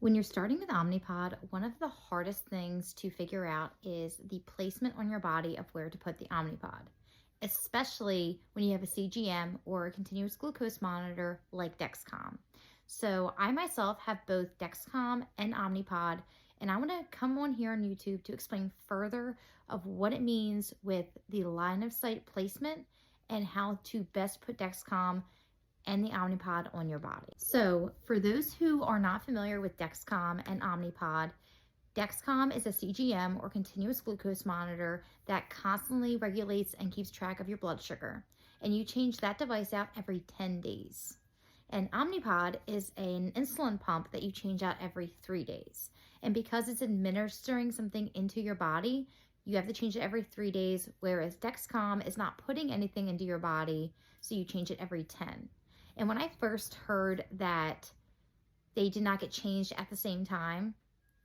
When you're starting with Omnipod, one of the hardest things to figure out is the placement on your body of where to put the Omnipod, especially when you have a CGM or a continuous glucose monitor like Dexcom. So I myself have both Dexcom and Omnipod, and I want to come on here on YouTube to explain further of what it means with the line of sight placement and how to best put Dexcom and the Omnipod on your body. So for those who are not familiar with Dexcom and Omnipod, Dexcom is a CGM or continuous glucose monitor that constantly regulates and keeps track of your blood sugar. And you change that device out every 10 days. And Omnipod is an insulin pump that you change out every 3 days. And because it's administering something into your body, you have to change it every 3 days, whereas Dexcom is not putting anything into your body, so you change it every 10. And when I first heard that they did not get changed at the same time,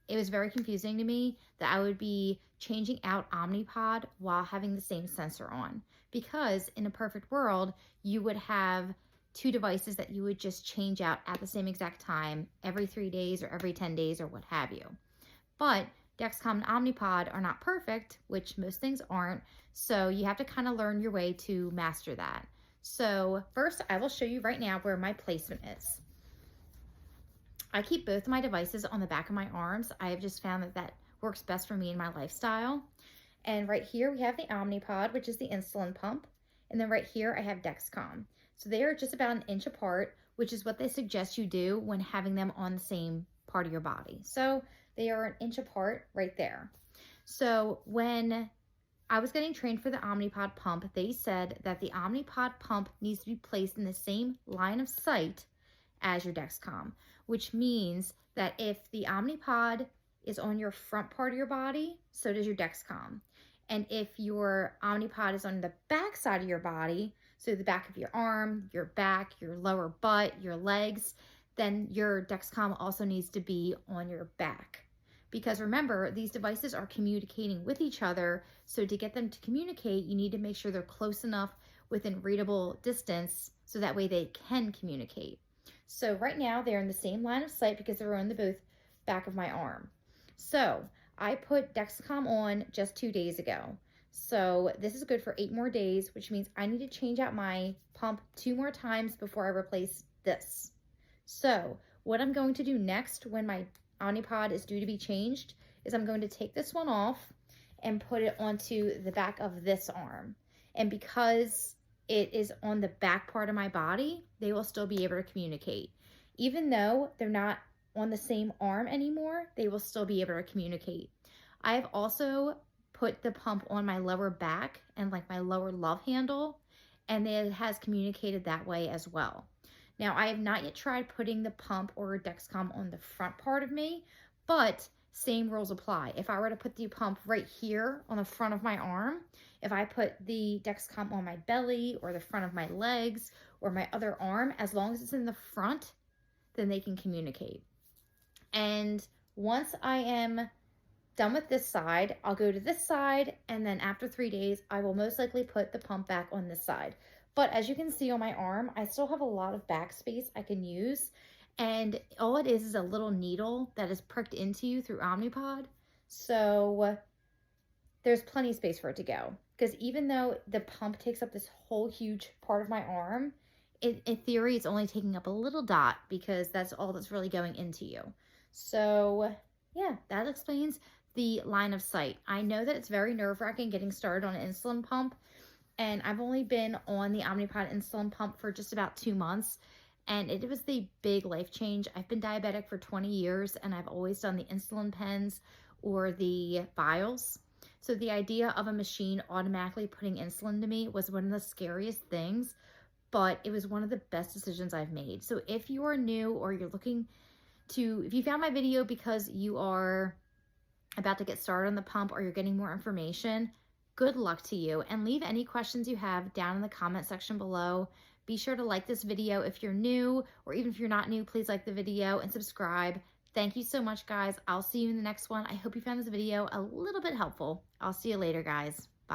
it was very confusing to me that I would be changing out Omnipod while having the same sensor on. Because in a perfect world, you would have two devices that you would just change out at the same exact time every 3 days or every 10 days or what have you. But Dexcom and Omnipod are not perfect, which most things aren't. So you have to kind of learn your way to master that. So first, I will show you right now where my placement is. I keep both of my devices on the back of my arms. I have just found that that works best for me in my lifestyle. And right here we have the Omnipod, which is the insulin pump. And then right here I have Dexcom. So they are just about an inch apart, which is what they suggest you do when having them on the same part of your body. So they are an inch apart right there. So when I was getting trained for the Omnipod pump, they said that the Omnipod pump needs to be placed in the same line of sight as your Dexcom, which means that if the Omnipod is on your front part of your body, so does your Dexcom. And if your Omnipod is on the back side of your body, so the back of your arm, your back, your lower butt, your legs, then your Dexcom also needs to be on your back. Because remember, these devices are communicating with each other. So to get them to communicate, you need to make sure they're close enough within readable distance so that way they can communicate. So right now they're in the same line of sight because they're on the both back of my arm. So I put Dexcom on just 2 days ago. So this is good for 8 more days, which means I need to change out my pump 2 more times before I replace this. So what I'm going to do next when my Omnipod is due to be changed is I'm going to take this one off and put it onto the back of this arm. And because it is on the back part of my body, they will still be able to communicate. Even though they're not on the same arm anymore, they will still be able to communicate. I have also put the pump on my lower back and like my lower love handle, and it has communicated that way as well. Now, I have not yet tried putting the pump or Dexcom on the front part of me, but same rules apply. If I were to put the pump right here on the front of my arm, if I put the Dexcom on my belly or the front of my legs or my other arm, as long as it's in the front, then they can communicate. And once I am done with this side, I'll go to this side, and then after 3 days, I will most likely put the pump back on this side. But as you can see on my arm, I still have a lot of back space I can use. And all it is a little needle that is pricked into you through Omnipod. So there's plenty of space for it to go. Because even though the pump takes up this whole huge part of my arm, in theory, it's only taking up a little dot because that's all that's really going into you. So yeah, that explains the line of sight. I know that it's very nerve-wracking getting started on an insulin pump. And I've only been on the Omnipod insulin pump for just about 2 months. And it was the big life change. I've been diabetic for 20 years and I've always done the insulin pens or the vials. So the idea of a machine automatically putting insulin to me was one of the scariest things, but it was one of the best decisions I've made. So if you are new or you're looking to, if you found my video because you are about to get started on the pump or you're getting more information, good luck to you, and leave any questions you have down in the comment section below. Be sure to like this video if you're new, or even if you're not new, please like the video and subscribe. Thank you so much, guys. I'll see you in the next one. I hope you found this video a little bit helpful. I'll see you later, guys.